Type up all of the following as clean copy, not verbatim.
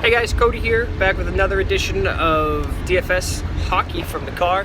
Hey guys, Cody here, back with another edition of DFS Hockey from the car.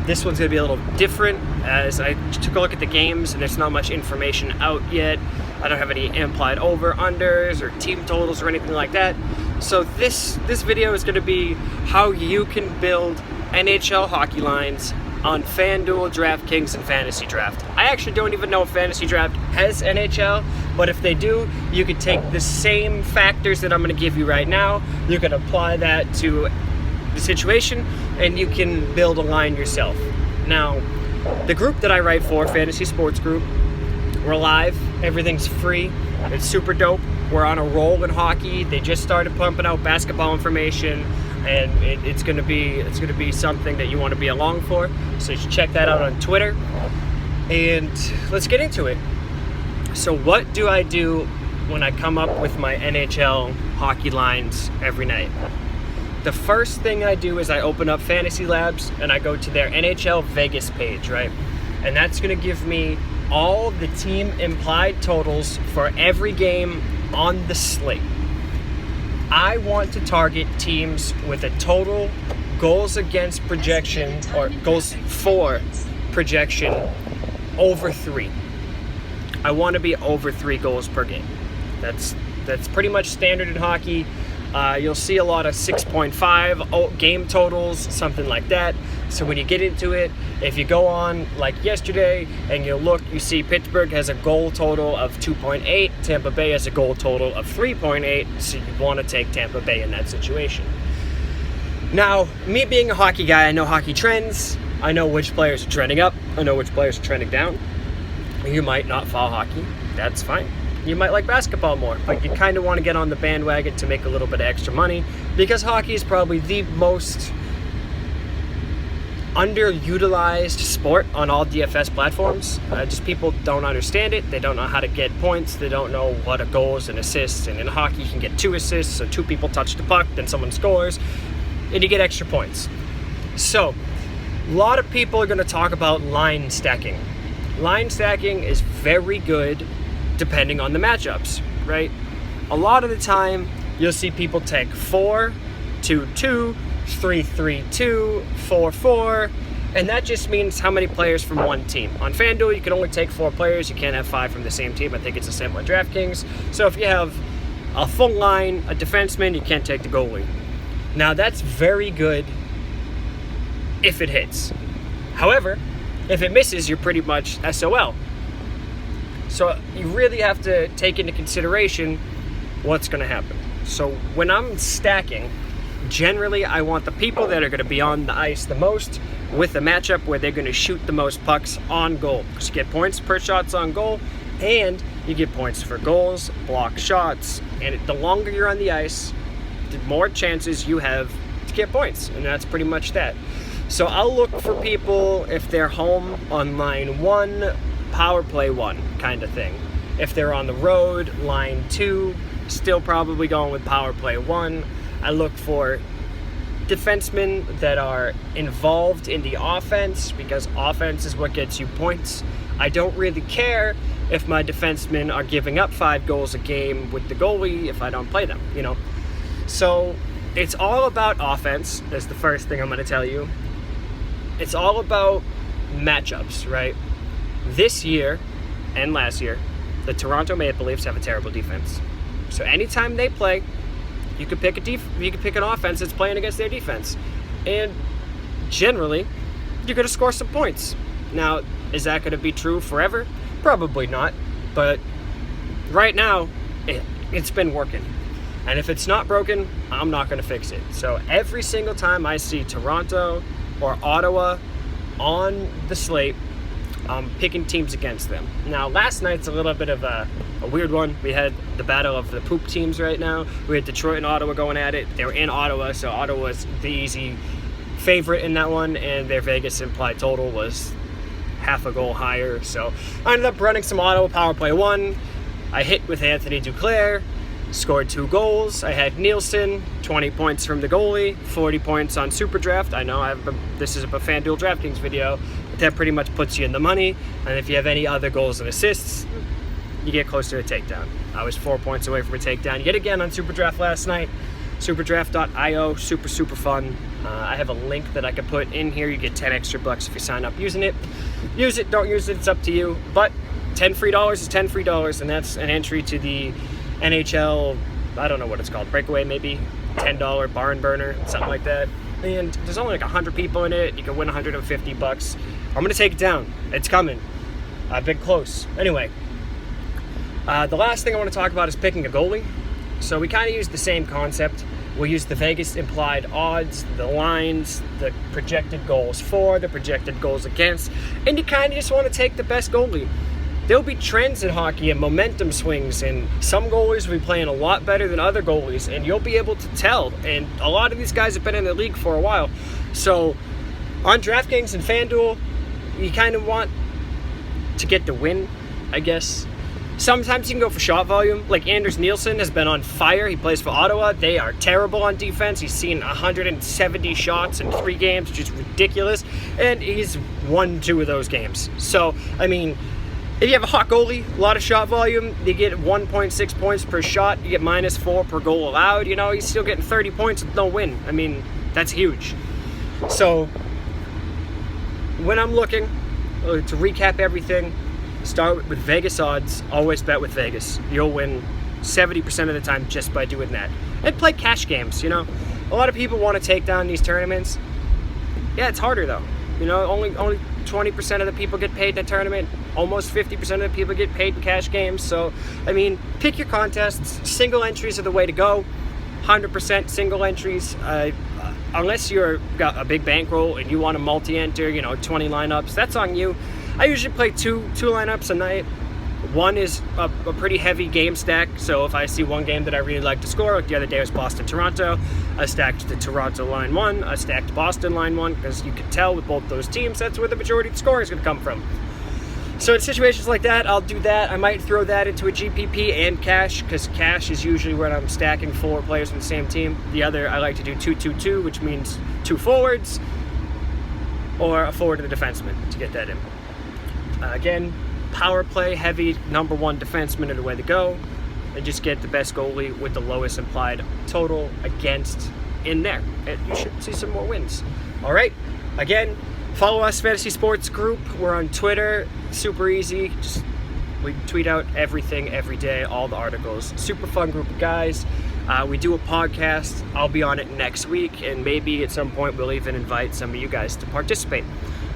This one's going to be a little different as I took a look at the games and there's not much information out yet. I don't have any implied over-unders or team totals or anything like that. So this video is going to be how you can build NHL hockey lines on FanDuel, DraftKings, and Fantasy Draft. I actually don't even know if Fantasy Draft has NHL, but if they do, you could take the same factors that I'm going to give you right now, you can apply that to the situation, and you can build a line yourself. Now, the group that I write for, Fantasy Sports Group, we're live, everything's free, it's super dope. We're on a roll in hockey. They just started pumping out basketball information, and it's gonna be something that you want to be along for. So you should check that out on Twitter. And let's get into it. So what do I do when I come up with my NHL hockey lines every night? The first thing I do is I open up Fantasy Labs and I go to their NHL Vegas page, right? And that's gonna give me all the team implied totals for every game on the slate. I want to target teams with a total goals against projection or goals for projection over 3. I want to be over 3 goals per game. That's pretty much standard in hockey. You'll see a lot of 6.5 game totals, something like that. So when you get into it, if you go on like yesterday and you look, you see Pittsburgh has a goal total of 2.8, Tampa Bay has a goal total of 3.8, so you want to take Tampa Bay in that situation. Now, me being a hockey guy, I know hockey trends. I know which players are trending up. I know which players are trending down. You might not follow hockey. That's fine. You might like basketball more, but you kind of want to get on the bandwagon to make a little bit of extra money because hockey is probably the most underutilized sport on all DFS platforms. Just people don't understand it. They don't know how to get points. They don't know what a goal is and assists. And in hockey, you can get 2 assists, so 2 people touch the puck, then someone scores, and you get extra points. So, a lot of people are going to talk about line stacking. Line stacking is very good depending on the matchups, right? A lot of the time, you'll see people take 4-2-2, 3-3-2, 4-4, and that just means how many players from one team. On FanDuel, you can only take 4 players. You can't have 5 from the same team. I think it's the same on DraftKings. So if you have a full line, a defenseman, you can't take the goalie. Now, that's very good if it hits. However, if it misses, you're pretty much SOL. So you really have to take into consideration what's going to happen. So when I'm stacking, generally I want the people that are going to be on the ice the most with a matchup where they're going to shoot the most pucks on goal. Because you get points per shots on goal, and you get points for goals, block shots, and the longer you're on the ice, the more chances you have to get points. And that's pretty much that. So I'll look for people if they're home on line 1, power play 1 kind of thing. If they're on the road, line 2, still probably going with power play 1. I look for defensemen that are involved in the offense because offense is what gets you points. I don't really care if my defensemen are giving up 5 goals a game with the goalie if I don't play them, you know. So it's all about offense. That's the first thing I'm going to tell you. It's all about matchups, right? This year and last year, the Toronto Maple Leafs have a terrible defense. So anytime they play, you could pick an offense that's playing against their defense, and generally, you're going to score some points. Now, is that going to be true forever? Probably not. But right now, it's been working. And if it's not broken, I'm not going to fix it. So every single time I see Toronto or Ottawa on the slate, picking teams against them. Now, last night's a little bit of a weird one. We had the battle of the poop teams right now. We had Detroit and Ottawa going at it. They were in Ottawa, so Ottawa's the easy favorite in that one, and their Vegas implied total was half a goal higher. So I ended up running some Ottawa power play 1. I hit with Anthony Duclair, scored 2 goals. I had Nielsen, 20 points from the goalie, 40 points on Super Draft. I know this is a FanDuel DraftKings video, but that pretty much puts you in the money. And if you have any other goals and assists, you get close to a takedown. I was 4 points away from a takedown yet again on Super Draft last night. Superdraft.io, super fun. I have a link that I could put in here. You get 10 extra bucks if you sign up using it. Use it, don't use it, it's up to you. But $10 free is $10 free, and that's an entry to the NHL, I don't know what it's called, breakaway maybe, $10 barn burner, something like that. And there's only like 100 people in it. You can win 150 bucks. I'm gonna take it down. It's coming. I've been close. Anyway, the last thing I want to talk about is picking a goalie. So we kind of use the same concept. We'll use the Vegas implied odds, the lines, the projected goals for, the projected goals against, and you kind of just want to take the best goalie. There'll be trends in hockey and momentum swings, and some goalies will be playing a lot better than other goalies, and you'll be able to tell. And a lot of these guys have been in the league for a while. So on DraftKings and FanDuel, you kind of want to get the win, I guess. Sometimes you can go for shot volume. Like Anders Nielsen has been on fire. He plays for Ottawa. They are terrible on defense. He's seen 170 shots in 3 games, which is ridiculous. And he's won 2 of those games. So, I mean, if you have a hot goalie, a lot of shot volume, you get 1.6 points per shot. You get -4 per goal allowed. You know, he's still getting 30 points with no win. I mean, that's huge. So, when I'm looking to recap everything, start with Vegas odds. Always bet with Vegas. You'll win 70% of the time just by doing that. And play cash games, you know. A lot of people want to take down these tournaments. Yeah, it's harder though. You know, only 20% of the people get paid in a tournament. Almost 50% of the people get paid in cash games. So, I mean, pick your contests. Single entries are the way to go. 100% single entries. Unless you're got a big bankroll and you want to multi-enter, you know, 20 lineups, that's on you. I usually play two lineups a night. One is a pretty heavy game stack, so if I see one game that I really like to score, like the other day was Boston-Toronto, I stacked the Toronto line 1, I stacked Boston line 1, because you can tell with both those teams, that's where the majority of the scoring is going to come from. So in situations like that, I'll do that. I might throw that into a GPP and cash, because cash is usually when I'm stacking 4 players from the same team. The other, I like to do 2-2-2, which means 2 forwards, or a forward and a defenseman to get that in. Again, power play heavy, number 1 defenseman are the way to go, and just get the best goalie with the lowest implied total against in there, and you should see some more wins. All right, again, follow us, Fantasy Sports Group. We're on Twitter, super easy. We tweet out everything every day, all the articles. Super fun group of guys. We do a podcast. I'll be on it next week, and maybe at some point we'll even invite some of you guys to participate.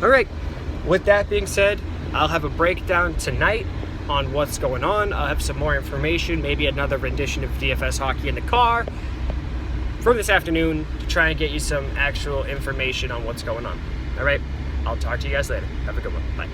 All right, with that being said, I'll have a breakdown tonight on what's going on. I'll have some more information, maybe another rendition of DFS hockey in the car from this afternoon to try and get you some actual information on what's going on. All right, I'll talk to you guys later. Have a good one. Bye.